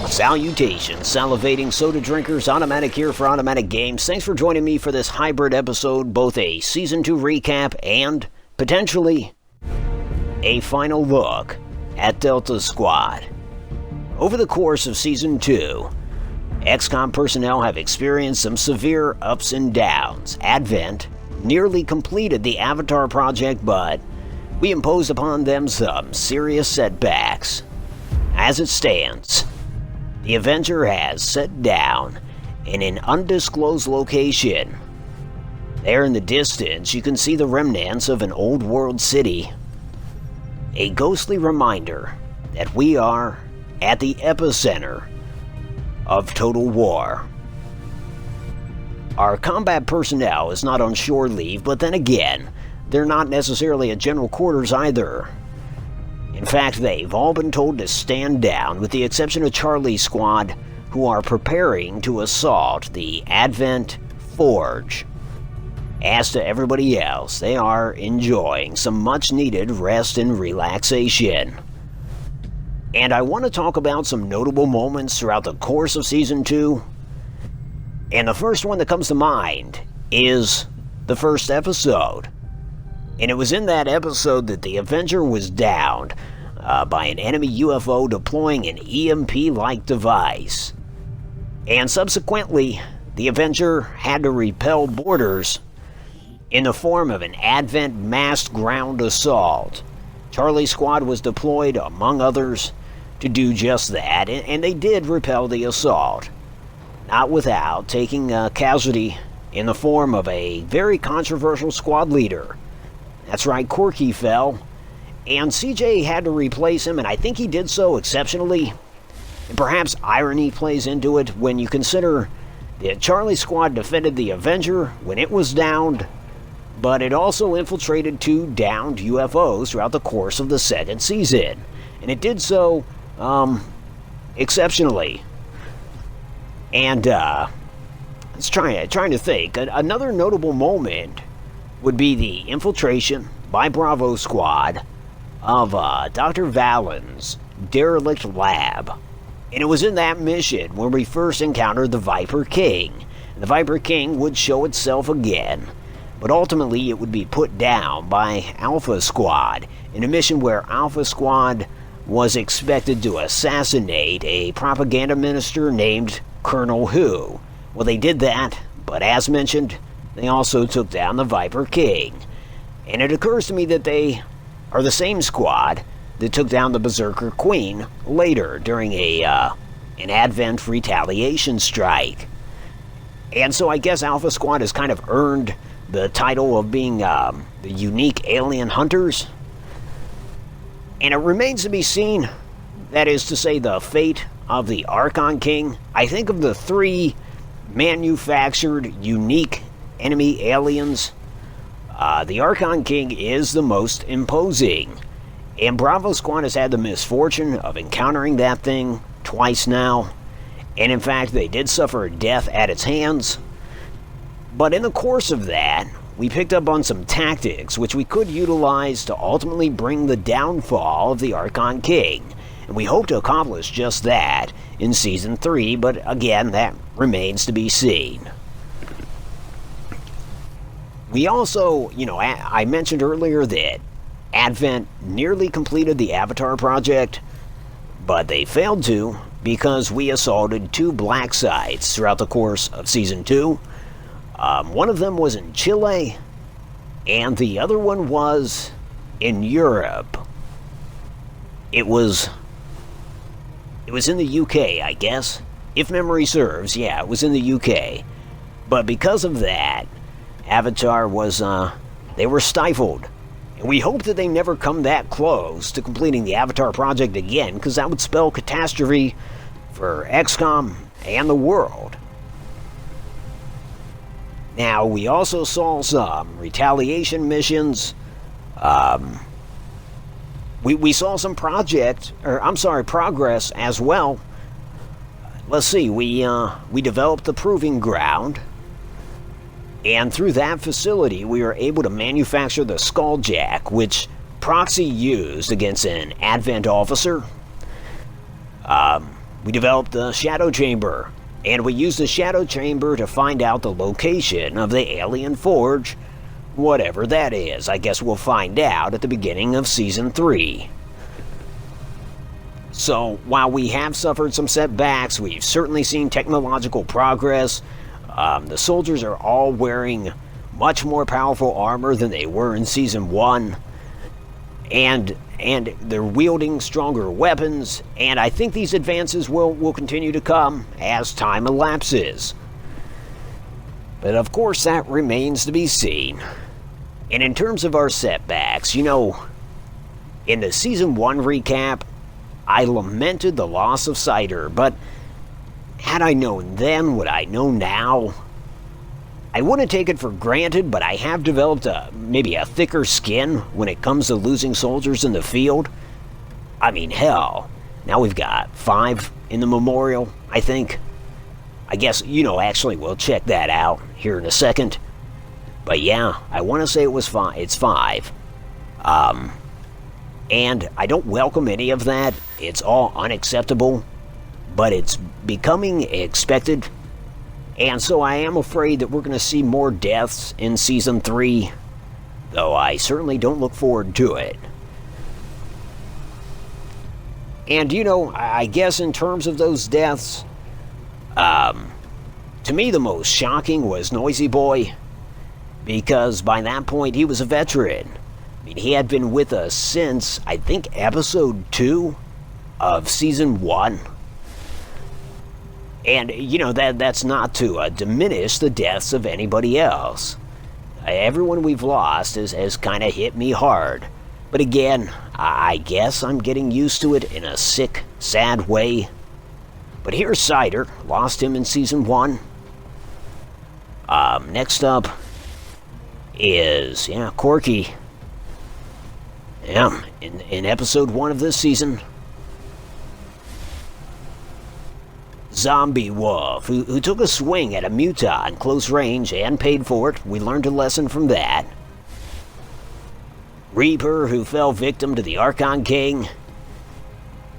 Salutations, salivating soda drinkers, automatic here for Automatic Games. Thanks for joining me for this hybrid episode, both a Season 2 recap and, potentially, a final look at Delta Squad. Over the course of Season 2, XCOM personnel have experienced some severe ups and downs. Advent nearly completed the Avatar project, but we imposed upon them some serious setbacks. As it stands, the Avenger has set down in an undisclosed location. There in the distance, you can see the remnants of an old world city. A ghostly reminder that we are at the epicenter of total war. Our combat personnel is not on shore leave, but then again, they're not necessarily at general quarters either. In fact, they've all been told to stand down, with the exception of Charlie's squad, who are preparing to assault the Advent Forge. As to everybody else, they are enjoying some much-needed rest and relaxation. And I want to talk about some notable moments throughout the course of Season 2. And the first one that comes to mind is the first episode. And it was in that episode that the Avenger was downed by an enemy UFO deploying an EMP-like device. And subsequently, the Avenger had to repel boarders in the form of an Advent massed ground assault. Charlie's squad was deployed, among others, to do just that, and they did repel the assault. Not without taking a casualty in the form of a very controversial squad leader. That's right, Corky fell, and CJ had to replace him, and I think he did so exceptionally. And perhaps irony plays into it when you consider that Charlie's squad defended the Avenger when it was downed, but it also infiltrated 2 downed UFOs throughout the course of the second season. And it did so, exceptionally. And, let's trying to think. Another notable moment would be the infiltration by Bravo Squad of Dr. Fallon's derelict lab. And it was in that mission where we first encountered the Viper King. And the Viper King would show itself again, but ultimately it would be put down by Alpha Squad in a mission where Alpha Squad was expected to assassinate a propaganda minister named Colonel Who. Well, they did that, but as mentioned, they also took down the Viper King. And it occurs to me that they are the same squad that took down the Berserker Queen later during an Advent retaliation strike. And so I guess Alpha Squad has kind of earned the title of being the unique alien hunters. And it remains to be seen, that is to say, the fate of the Archon King. I think of the 3 manufactured unique enemy aliens, the Archon King is the most imposing. And Bravo Squad has had the misfortune of encountering that thing twice now. And in fact, they did suffer death at its hands. But in the course of that, we picked up on some tactics which we could utilize to ultimately bring the downfall of the Archon King. And we hope to accomplish just that in Season 3, but again, that remains to be seen. We also, I mentioned earlier that Advent nearly completed the Avatar project, but they failed to because we assaulted 2 black sites throughout the course of Season 2. One of them was in Chile, and the other one was in Europe. It was in the UK, I guess. If memory serves, yeah, it was in the UK. But because of that, Avatar was, they were stifled. And we hope that they never come that close to completing the Avatar project again, because that would spell catastrophe for XCOM and the world. Now, we also saw some retaliation missions. We saw some progress as well. Let's see, we developed the Proving Ground. And through that facility, we were able to manufacture the Skulljack, which Proxy used against an Advent officer. we developed the Shadow Chamber, and we used the Shadow Chamber to find out the location of the alien forge, whatever that is. I guess we'll find out at the beginning of Season 3. So, while we have suffered some setbacks, we've certainly seen technological progress. The soldiers are all wearing much more powerful armor than they were in Season 1. And they're wielding stronger weapons, and I think these advances will continue to come as time elapses. But of course, that remains to be seen. And in terms of our setbacks, in the Season 1 recap, I lamented the loss of Cider, but had I known then what I know now, I wouldn't take it for granted, but I have developed maybe a thicker skin when it comes to losing soldiers in the field. I mean, hell, now we've got 5 in the memorial, I think. I guess, actually, we'll check that out here in a second. But yeah, I want to say it was 5. It's 5. And I don't welcome any of that. It's all unacceptable, but it's becoming expected. And so I am afraid that we're going to see more deaths in Season 3, though I certainly don't look forward to it. And, I guess in terms of those deaths, to me the most shocking was Noisy Boy, because by that point he was a veteran. I mean, he had been with us since, I think, Episode 2 of Season 1. And, that's not to diminish the deaths of anybody else. Everyone we've lost has kind of hit me hard. But again, I guess I'm getting used to it in a sick, sad way. But here's Cider. Lost him in Season 1. Next up is, Corky. Yeah, in Episode 1 of this season. Zombie Wolf, who took a swing at a mutant close range and paid for it. We learned a lesson from that. Reaper, who fell victim to the Archon King.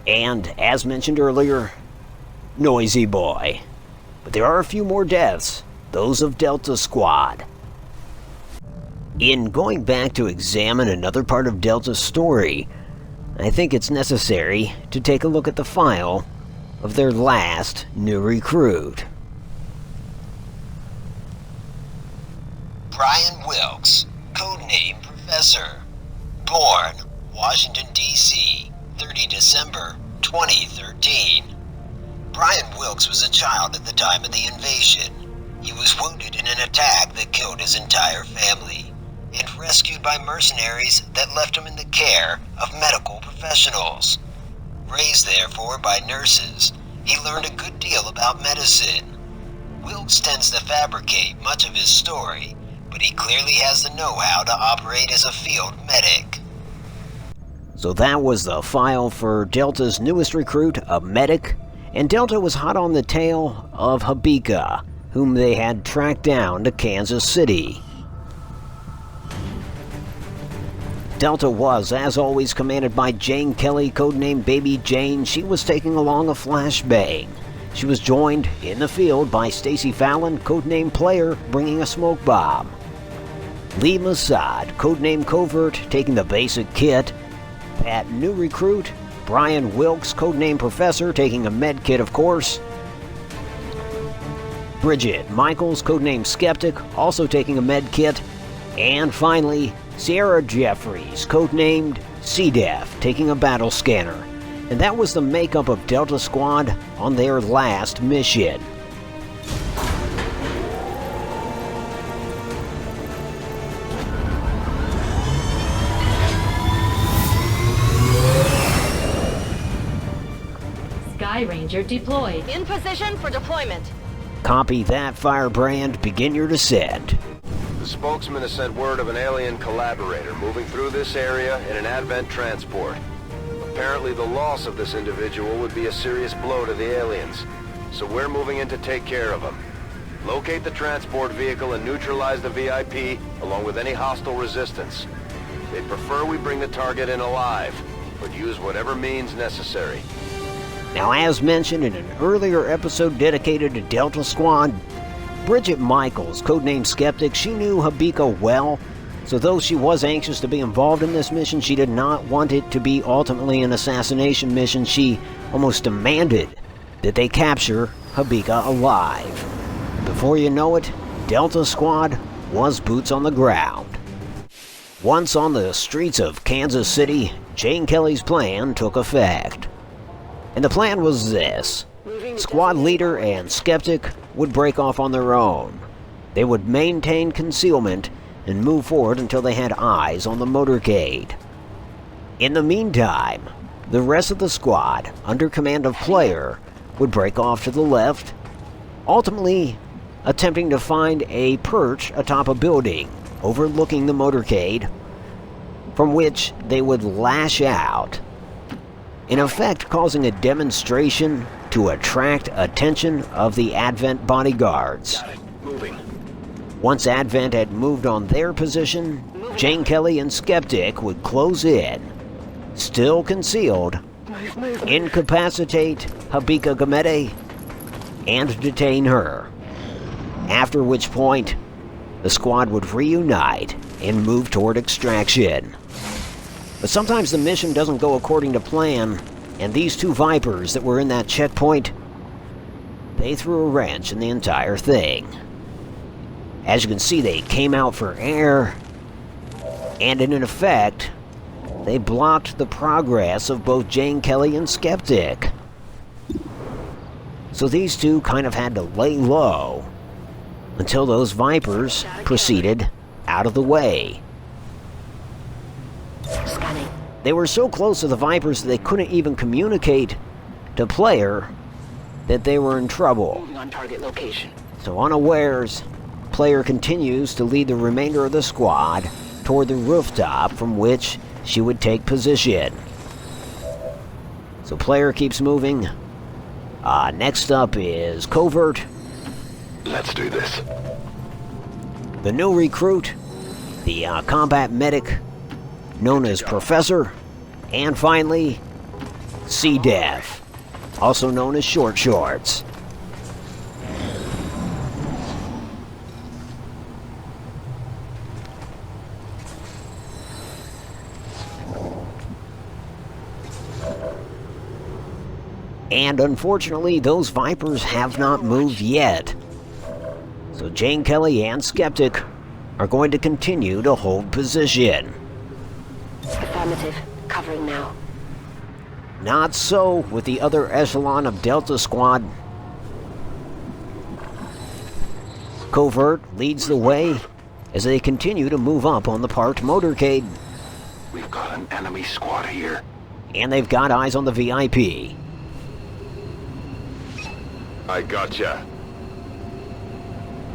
And, as mentioned earlier, Noisy Boy. But there are a few more deaths, those of Delta Squad. In going back to examine another part of Delta's story, I think it's necessary to take a look at the file of their last new recruit. Bryan Wilks, codename Professor. Born, Washington, D.C., 30 December 2013. Bryan Wilks was a child at the time of the invasion. He was wounded in an attack that killed his entire family, and rescued by mercenaries that left him in the care of medical professionals. Raised, therefore, by nurses, he learned a good deal about medicine. Wilks tends to fabricate much of his story, but he clearly has the know-how to operate as a field medic. So that was the file for Delta's newest recruit, a medic, and Delta was hot on the tail of Habika, whom they had tracked down to Kansas City. Delta was, as always, commanded by Jane Kelly, codenamed Baby Jane. She was taking along a flashbang. She was joined in the field by Staci Fallon, codenamed Player, bringing a smoke bomb. Lee Massod, codenamed Covert, taking the basic kit. That new recruit, Bryan Wilks, codenamed Professor, taking a med kit, of course. Bridget Michaels, codenamed Skeptic, also taking a med kit. And finally, Ciera Jeffories, codenamed C-Def, taking a battle scanner. And that was the makeup of Delta Squad on their last mission. Sky Ranger deployed. In position for deployment. Copy that, Firebrand. Begin your descent. The spokesman has sent word of an alien collaborator moving through this area in an Advent transport. Apparently the loss of this individual would be a serious blow to the aliens, so we're moving in to take care of him. Locate the transport vehicle and neutralize the VIP, along with any hostile resistance. They'd prefer we bring the target in alive, but use whatever means necessary. Now, as mentioned in an earlier episode dedicated to Delta Squad, Bridget Michaels, codenamed Skeptic, she knew Habika well, so though she was anxious to be involved in this mission, she did not want it to be ultimately an assassination mission. She almost demanded that they capture Habika alive. Before you know it, Delta Squad was boots on the ground. Once on the streets of Kansas City, Jane Kelly's plan took effect. And the plan was this. Squad leader and Skeptic would break off on their own. They would maintain concealment and move forward until they had eyes on the motorcade. In the meantime, the rest of the squad, under command of Player, would break off to the left, ultimately attempting to find a perch atop a building overlooking the motorcade, from which they would lash out, in effect causing a demonstration to attract attention of the Advent bodyguards. Moving. Once Advent had moved on their position, Jane Kelly and Skeptic would close in, still concealed, incapacitate Habika Gamete, and detain her. After which point, the squad would reunite and move toward extraction. But sometimes the mission doesn't go according to plan, and these two Vipers that were in that checkpoint, they threw a wrench in the entire thing. As you can see, they came out for air, and in effect, they blocked the progress of both Jane Kelly and Skeptic. So these two kind of had to lay low until those Vipers proceeded out of the way. Scanning. They were so close to the Vipers that they couldn't even communicate to Player that they were in trouble. Moving on target location. So unawares, Player continues to lead the remainder of the squad toward the rooftop from which she would take position. So Player keeps moving. Next up is Covert, Let's do this. the new recruit, the combat medic known as Professor, and finally, C-Def, also known as Short Shorts. And unfortunately, those Vipers have not moved yet. So Jane Kelly and Skeptic are going to continue to hold position. Affirmative. Covering now. Not so with the other echelon of Delta Squad. Covert leads the way as they continue to move up on the parked motorcade. We've got an enemy squad here. And they've got eyes on the VIP. I gotcha.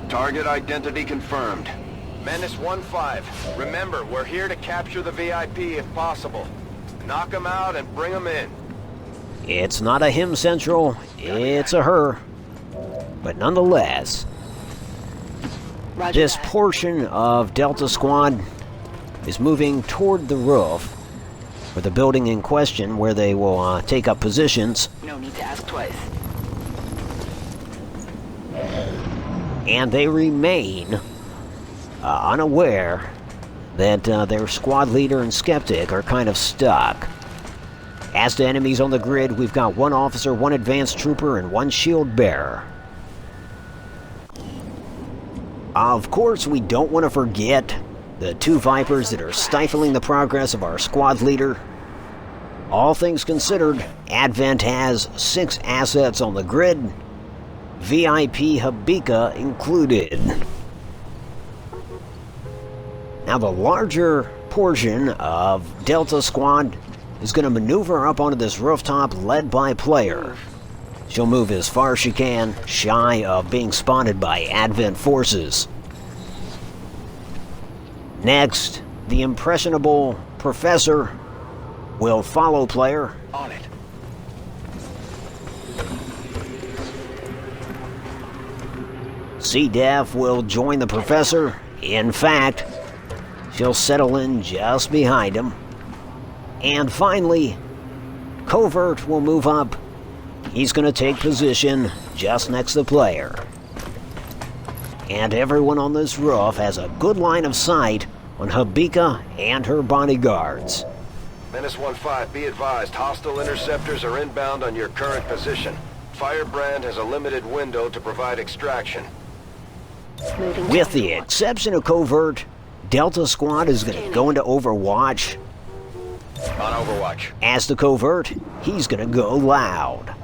Target identity confirmed. Menace 1-5. Remember, we're here to capture the VIP if possible. Knock them out and bring them in. It's not a him central, it's a her. But nonetheless, Roger this that. portion of Delta Squad is moving toward the roof, or the building in question, where they will take up positions. No need to ask twice. And they remain unaware that their squad leader and Skeptic are kind of stuck. As to enemies on the grid, we've got one officer, one advanced trooper, and one shield bearer. Of course, we don't want to forget the two Vipers that are stifling the progress of our squad leader. All things considered, Advent has 6 assets on the grid, VIP Habika included. Now the larger portion of Delta Squad is going to maneuver up onto this rooftop led by Player. She'll move as far as she can, shy of being spotted by Advent forces. Next, the impressionable Professor will follow Player. On it. C-Def will join the Professor. In fact, she'll settle in just behind him. And finally, Covert will move up he's going to take position just next to the player. And everyone on this roof has a good line of sight on Habika and her bodyguards. Menace 1-5, be advised, hostile interceptors are inbound on your current position. Firebrand has a limited window to provide extraction. Moving to With the Overwatch. exception of Covert, Delta Squad is going to go into Overwatch. On Overwatch. As the Covert, he's going to go loud.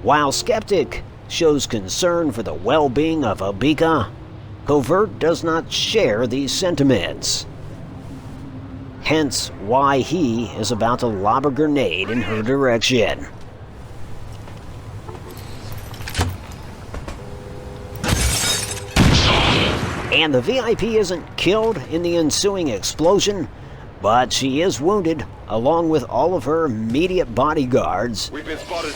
While Skeptic shows concern for the well-being of Habika, Covert does not share these sentiments. Hence why he is about to lob a grenade in her direction. And the VIP isn't killed in the ensuing explosion, but she is wounded along with all of her immediate bodyguards. We've been spotted.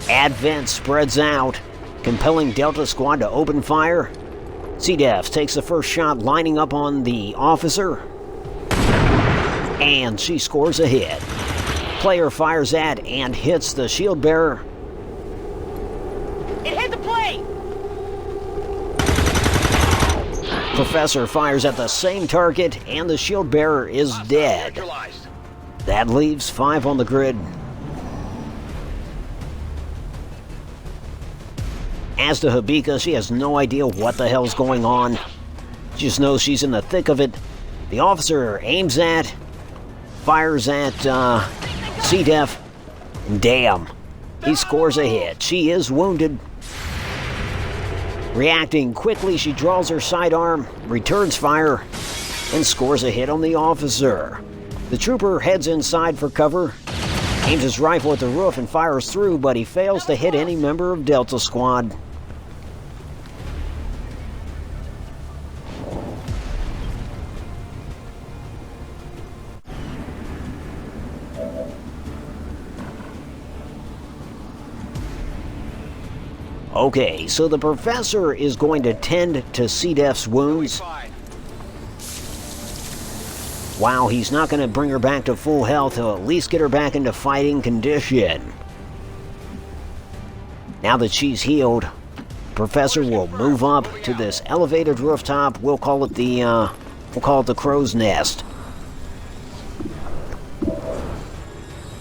Advent spreads out, compelling Delta Squad to open fire. C-Def takes the first shot, lining up on the officer, and she scores a hit. Player fires at and hits the shield bearer. It hit the plate! Professor fires at the same target, and the shield bearer is dead. Neutralized. That leaves 5 on the grid. As to Habika, she has no idea what the hell's going on. She just knows she's in the thick of it. The officer aims at, fires at C-Def, and damn, he scores a hit. She is wounded. Reacting quickly, she draws her sidearm, returns fire, and scores a hit on the officer. The trooper heads inside for cover, aims his rifle at the roof and fires through, but he fails to hit any member of Delta Squad. Okay, so the professor is going to tend to C-Def's wounds. While he's not going to bring her back to full health, he'll at least get her back into fighting condition. Now that she's healed, Professor will move up to this elevated rooftop. We'll call it the crow's nest.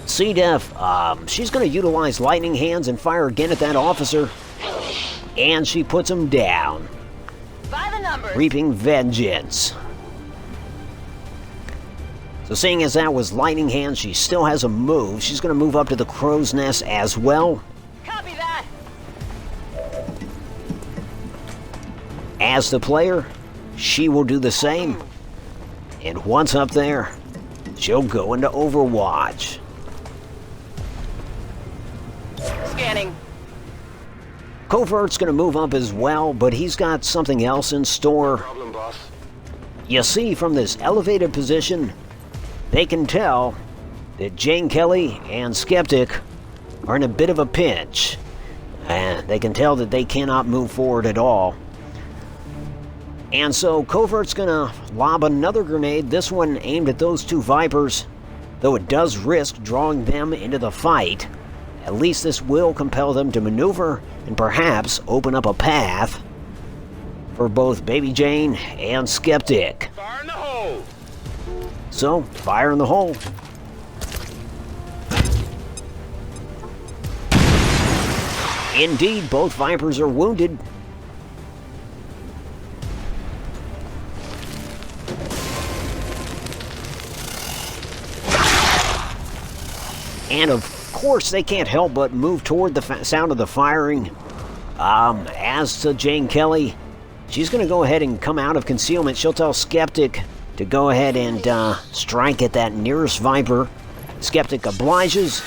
C-Def, she's going to utilize lightning hands and fire again at that officer. And she puts him down, By the numbers. reaping vengeance. So seeing as that was lightning hands, she still has a move. She's going to move up to the crow's nest as well. Copy that. As the player, she will do the same. And once up there, she'll go into Overwatch. Scanning. Covert's going to move up as well, but he's got something else in store. Problem, boss. You see, from this elevated position, they can tell that Jane Kelly and Skeptic are in a bit of a pinch. And they can tell that they cannot move forward at all. And so Covert's gonna lob another grenade, this one aimed at those 2 Vipers, though it does risk drawing them into the fight. At least this will compel them to maneuver and perhaps open up a path for both Baby Jane and Skeptic. Fire in the hole! So, fire in the hole. Indeed, both Vipers are wounded. And of course, they can't help but move toward the sound of the firing. As to Jane Kelly, she's going to go ahead and come out of concealment. She'll tell Skeptic to go ahead and strike at that nearest Viper. Skeptic obliges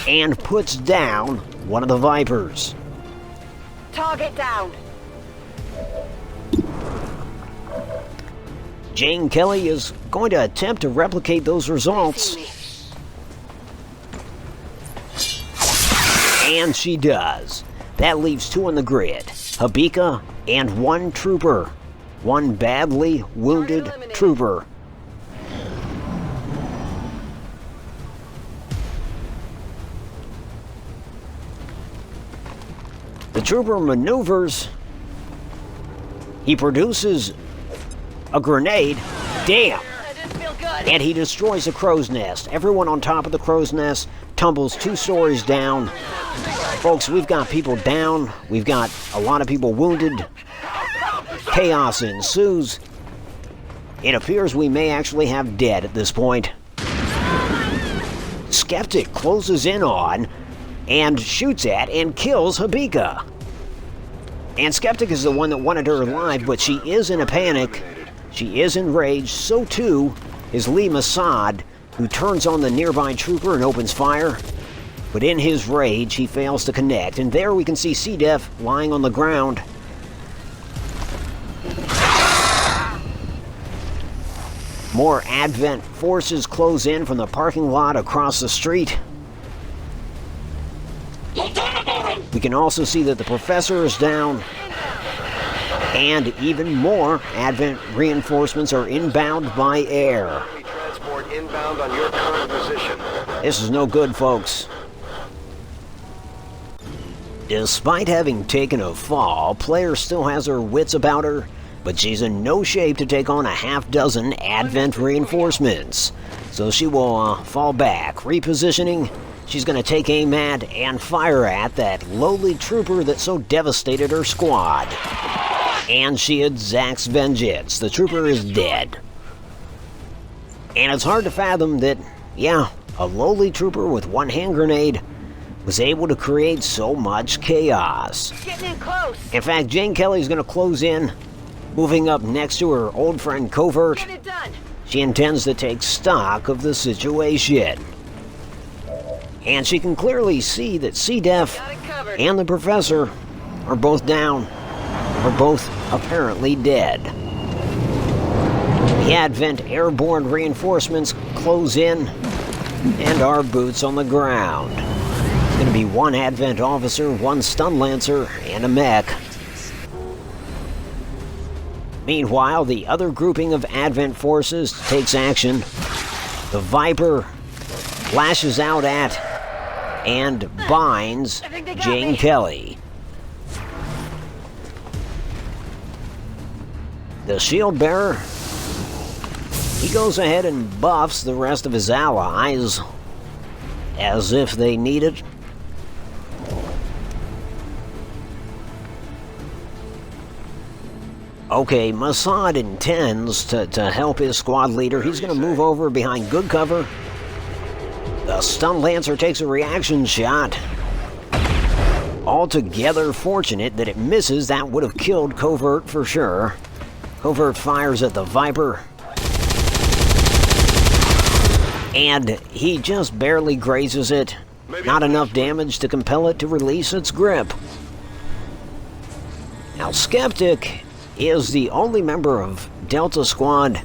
and puts down one of the Vipers. Target down. Jane Kelly is going to attempt to replicate those results. See me. And she does. That leaves 2 on the grid, Habika and 1 trooper. one badly wounded trooper. The trooper maneuvers. He produces a grenade. Damn! That didn't feel good. And he destroys the crow's nest. Everyone on top of the crow's nest tumbles 2 stories down. Folks, we've got people down. We've got a lot of people wounded. Chaos ensues. It appears we may actually have dead at this point. Skeptic closes in on and shoots at and kills Habika. And Skeptic is the one that wanted her alive, but she is in a panic. She is enraged. So too is Lee Massod, who turns on the nearby trooper and opens fire. But in his rage, he fails to connect. And there we can see C-Def lying on the ground. More Advent forces close in from the parking lot across the street. We can also see that the professor is down. And even more Advent reinforcements are inbound by air. Transport inbound on your current position. This is no good, folks. Despite having taken a fall, player still has her wits about her, but she's in no shape to take on a half-dozen Advent reinforcements. So she will fall back, repositioning. She's going to take aim at and fire at that lowly trooper that so devastated her squad. And she exacts vengeance. The trooper is dead. And it's hard to fathom that, yeah, a lowly trooper with one hand grenade was able to create so much chaos. Getting in close. In fact, Jane Kelly's going to close in, moving up next to her old friend Covert. Get it done. She intends to take stock of the situation. And she can clearly see that C-Def Got it covered. and the professor are both down, are both apparently dead. The Advent airborne reinforcements close in, and our boots on the ground. It's going to be one Advent officer, one stun lancer, and a mech. Meanwhile, the other grouping of Advent forces takes action. The Viper lashes out at and binds Jane Kelly. The shield bearer, he goes ahead and buffs the rest of his allies as if they need it. Okay, Massod intends to help his squad leader. He's going to move over behind good cover. The stun lancer takes a reaction shot. Altogether fortunate that it misses. That would have killed Covert for sure. Covert fires at the Viper. And he just barely grazes it. Not enough damage to compel it to release its grip. Now, Skeptic is the only member of Delta Squad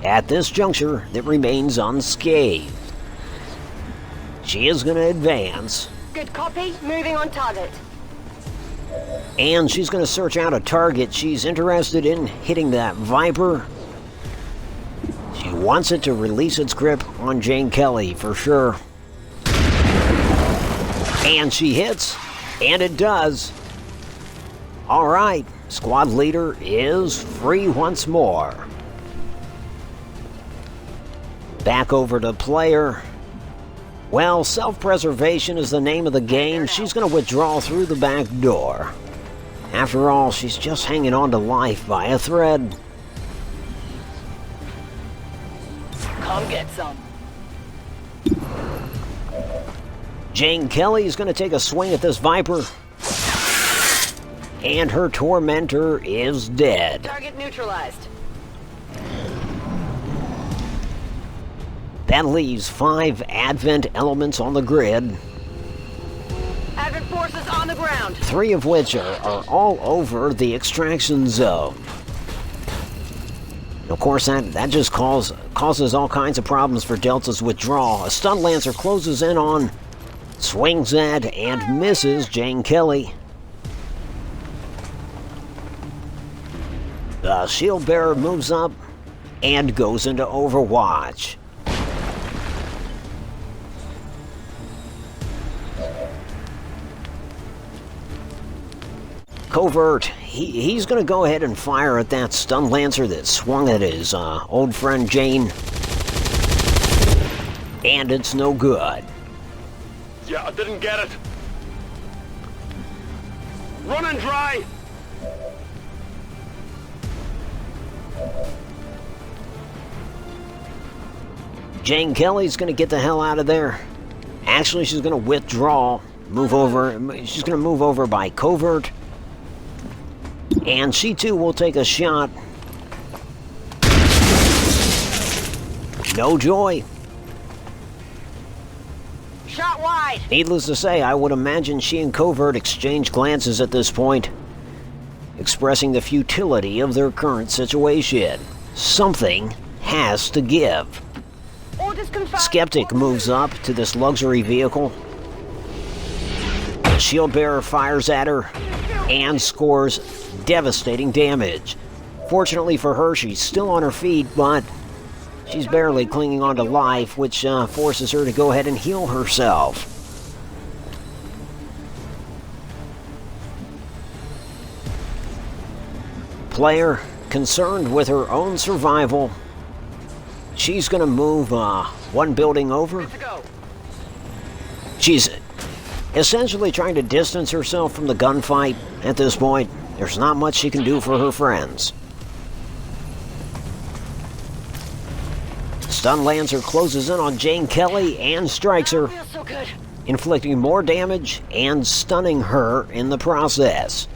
at this juncture that remains unscathed. She is going to advance. Good copy. Moving on target. And she's going to search out a target. She's interested in hitting that Viper. She wants it to release its grip on Jane Kelly for sure. And she hits. And it does. All right. Squad leader is free once more. Back over to player. Well, self-preservation is the name of the game. She's going to withdraw through the back door. After all, she's just hanging on to life by a thread. Come get some. Jane Kelly is going to take a swing at this Viper. And her tormentor is dead. Target neutralized. That leaves 5 Advent elements on the grid. Advent forces on the ground. 3 of which are all over the extraction zone. Of course, that just causes all kinds of problems for Delta's withdrawal. A stun lancer closes in on, swings at, and misses Jane Kelly. The shield bearer moves up and goes into Overwatch. Covert, he's going to go ahead and fire at that stun lancer that swung at his old friend Jane. And it's no good. Yeah, I didn't get it. Running dry! Jane Kelly's going to get the hell out of there. Actually, she's going to withdraw, move over. She's going to move over by Covert. And she too will take a shot. No joy. Shot wide. Needless to say, I would imagine she and Covert exchange glances at this point, expressing the futility of their current situation. Something has to give. Orders confirmed. Skeptic moves up to this luxury vehicle. The shield bearer fires at her and scores devastating damage. Fortunately for her, she's still on her feet, but she's barely clinging on to life, which forces her to go ahead and heal herself. Player, concerned with her own survival, she's going to move one building over. Let's go. She's essentially trying to distance herself from the gunfight at this point. There's not much she can do for her friends. Stun Lancer closes in on Jane Kelly and strikes her, Feels so good. inflicting more damage and stunning her in the process.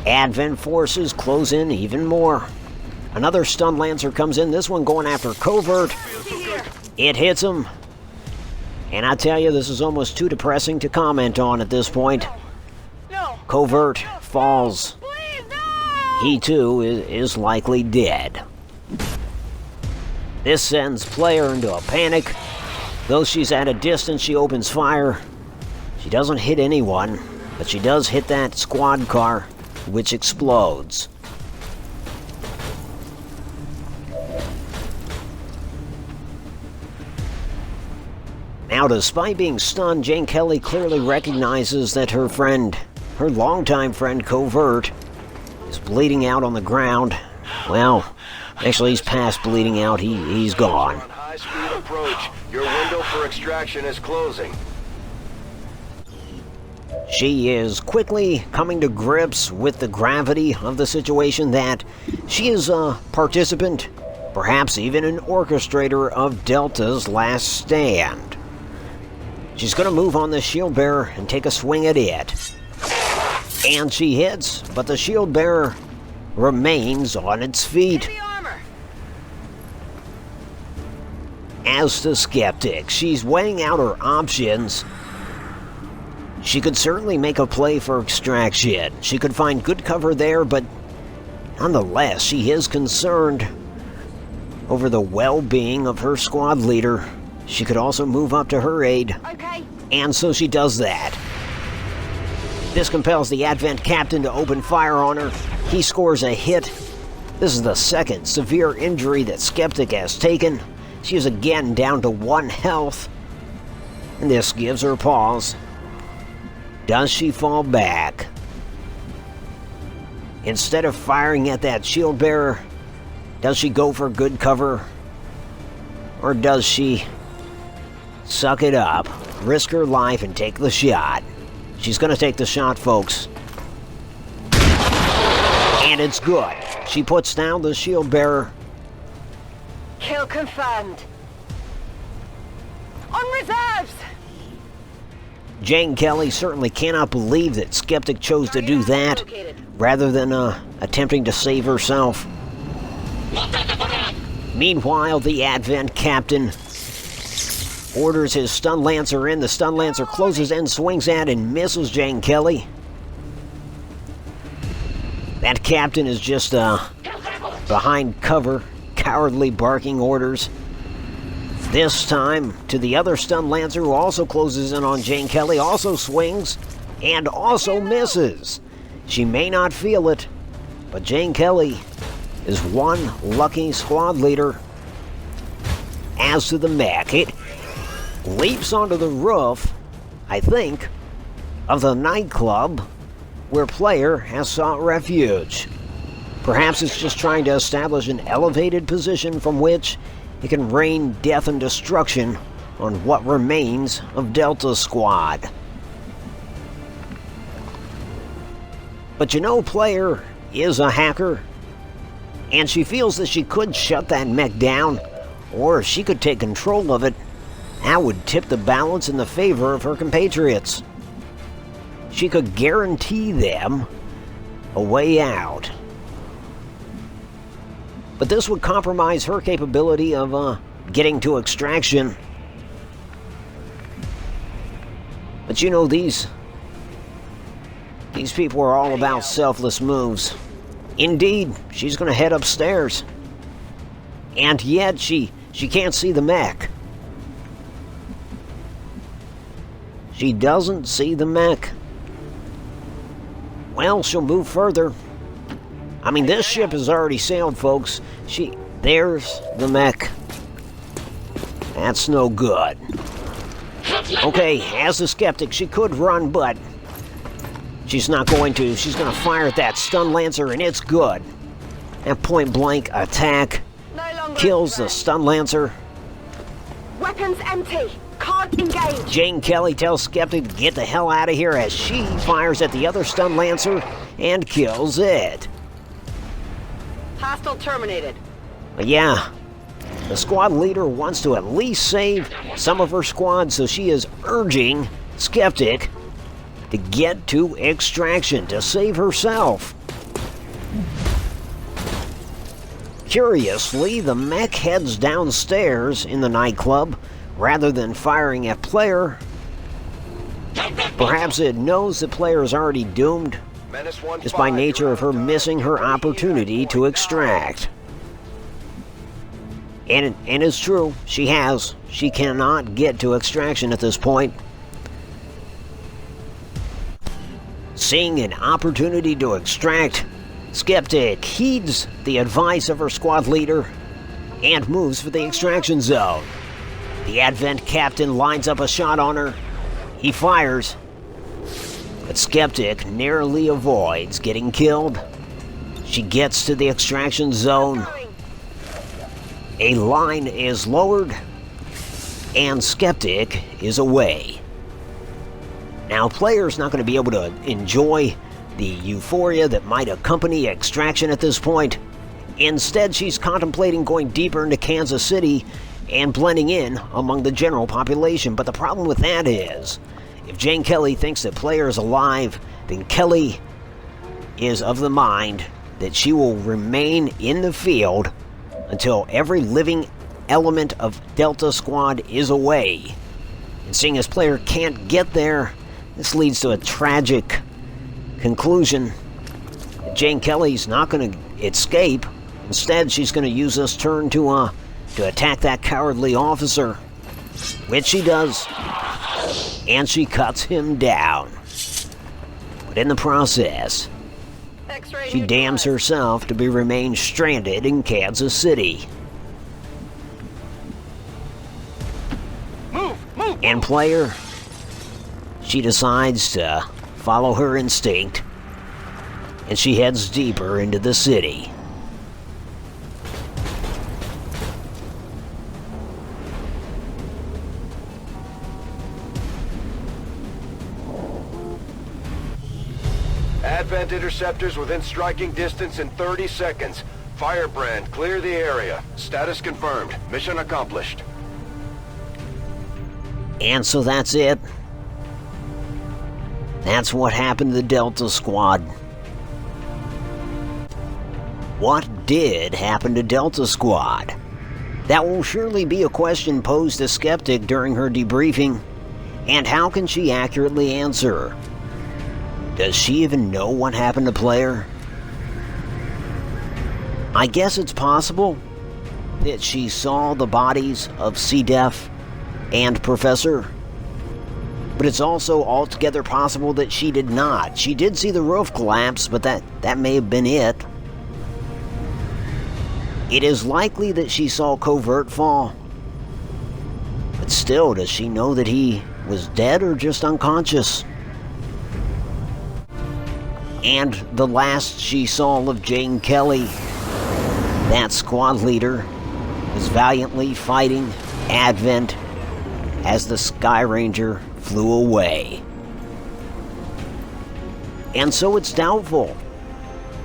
Advent forces close in even more. Another Stun Lancer comes in, this one going after Covert. It hits him. And I tell you, this is almost too depressing to comment on at this point. No. Covert falls. Please, no. He too is likely dead. This sends player into a panic. Though she's at a distance, she opens fire. She doesn't hit anyone, but she does hit that squad car, which explodes. Now, despite being stunned, Jane Kelly clearly recognizes that her friend, her longtime friend Covert, is bleeding out on the ground. Well, actually he's past bleeding out, he's gone. On high-speed approach. Your window for extraction is closing. She is quickly coming to grips with the gravity of the situation, that she is a participant, perhaps even an orchestrator of Delta's last stand. She's going to move on the shield bearer and take a swing at it. And she hits, but the shield bearer remains on its feet. Heavy armor. As to Skeptic, she's weighing out her options. She could certainly make a play for extraction. She could find good cover there, but nonetheless, she is concerned over the well-being of her squad leader. She could also move up to her aid, Okay. and so she does that. This compels the Advent captain to open fire on her. He scores a hit. This is the second severe injury that Skeptic has taken. She is again down to 1 health, and this gives her pause. Does she fall back? Instead of firing at that shield bearer, does she go for good cover? Or does she suck it up, risk her life, and take the shot? She's going to take the shot, folks. And it's good. She puts down the shield bearer. Kill confirmed. On reserves. Jane Kelly certainly cannot believe that Skeptic chose to do that, rather than attempting to save herself. Meanwhile, the Advent captain orders his Stun Lancer in. The Stun Lancer closes in, swings at, and misses Jane Kelly. That captain is just behind cover, cowardly barking orders. This time to the other stun lancer who also closes in on Jane Kelly, also swings and also misses. She may not feel it, but Jane Kelly is one lucky squad leader. As to the mech, it leaps onto the roof, I think, of the nightclub where player has sought refuge. Perhaps it's just trying to establish an elevated position from which it can rain death and destruction on what remains of Delta Squad. But you know, player is a hacker, and she feels that she could shut that mech down, or she could take control of it. That would tip the balance in the favor of her compatriots. She could guarantee them a way out. But this would compromise her capability of getting to extraction. But you know, these people are all about selfless moves. Indeed, she's going to head upstairs. And yet she can't see the mech. She doesn't see the mech. Well, she'll move further. I mean, this ship has already sailed, folks. There's the mech. That's no good. Okay, as a Skeptic, she could run, but she's not going to. She's going to fire at that stun lancer, and it's good. That point-blank attack kills the stun lancer. Weapons empty. Can't engage. Jane Kelly tells Skeptic to get the hell out of here as she fires at the other stun lancer and kills it. Hostile terminated. Yeah, the squad leader wants to at least save some of her squad, so she is urging Skeptic to get to extraction to save herself. Curiously, the mech heads downstairs in the nightclub rather than firing at player. Perhaps it knows that player is already doomed, just by nature of her missing her opportunity to extract. And it's true, she cannot get to extraction at this point. Seeing an opportunity to extract, Skeptic heeds the advice of her squad leader and moves for the extraction zone. The Advent captain lines up a shot on her. He fires, but Skeptic narrowly avoids getting killed. She gets to the extraction zone. A line is lowered, and Skeptic is away. Now, player's not going to be able to enjoy the euphoria that might accompany extraction at this point. Instead, she's contemplating going deeper into Kansas City and blending in among the general population. But the problem with that is, if Jane Kelly thinks that player is alive, then Kelly is of the mind that she will remain in the field until every living element of Delta Squad is away. And seeing as player can't get there, this leads to a tragic conclusion. Jane Kelly's not going to escape. Instead, she's going to use this turn to attack that cowardly officer, which she does, and she cuts him down. But in the process, she damns herself to remain stranded in Kansas City. Move! And player, she decides to follow her instinct, and she heads deeper into the city. Advent interceptors within striking distance in 30 seconds. Firebrand, clear the area. Status confirmed. Mission accomplished. And so that's it. That's what happened to the Delta Squad. What did happen to Delta Squad? That will surely be a question posed to Skeptic during her debriefing. And how can she accurately answer? Does she even know what happened to player? I guess it's possible. that she saw the bodies of C-Def and Professor. But it's also altogether possible that she did not. She did see the roof collapse, but that may have been it. It is likely that she saw Covert fall. But still, does she know that he was dead or just unconscious? And the last she saw of Jane Kelly, that squad leader, was valiantly fighting Advent as the Sky Ranger flew away. And so it's doubtful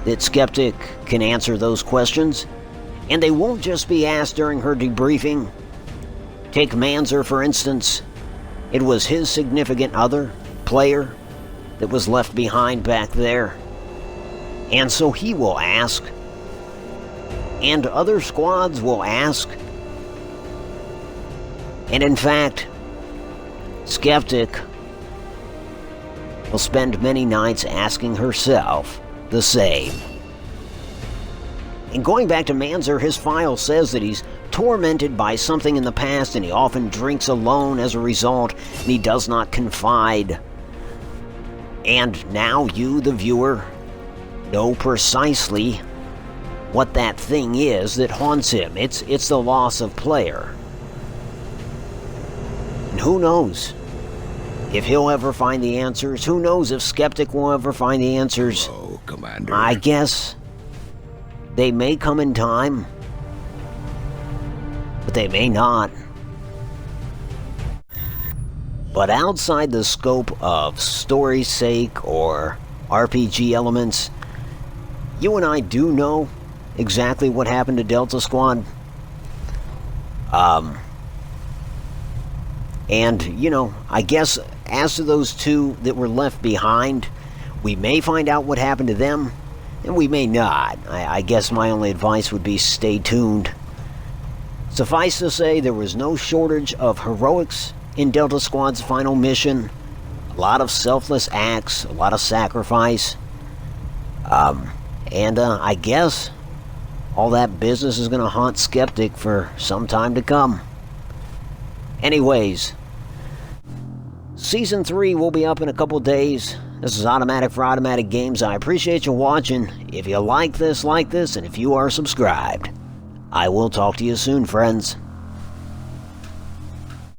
that Skeptic can answer those questions, and they won't just be asked during her debriefing. Take Manzer, for instance. It was his significant other, Player, that was left behind back there. And so he will ask, and other squads will ask. And in fact, Skeptic will spend many nights asking herself the same. And going back to Manzer, his file says that he's tormented by something in the past and he often drinks alone as a result, and he does not confide. And now you, the viewer, know precisely what that thing is that haunts him. It's the loss of Player. And who knows if he'll ever find the answers? Who knows if Skeptic will ever find the answers? Oh, Commander. I guess they may come in time, but they may not. But outside the scope of story's sake or RPG elements, you and I do know exactly what happened to Delta Squad. And, you know, I guess as to those two that were left behind, we may find out what happened to them, and we may not. I guess my only advice would be stay tuned. Suffice to say, there was no shortage of heroics in Delta Squad's final mission. A lot of selfless acts, a lot of sacrifice. I guess all that business is going to haunt Skeptic for some time to come. Anyways, Season 3 will be up in a couple days. This is Automatic for Automatic Games. I appreciate you watching. If you like this, and if you are subscribed, I will talk to you soon, friends.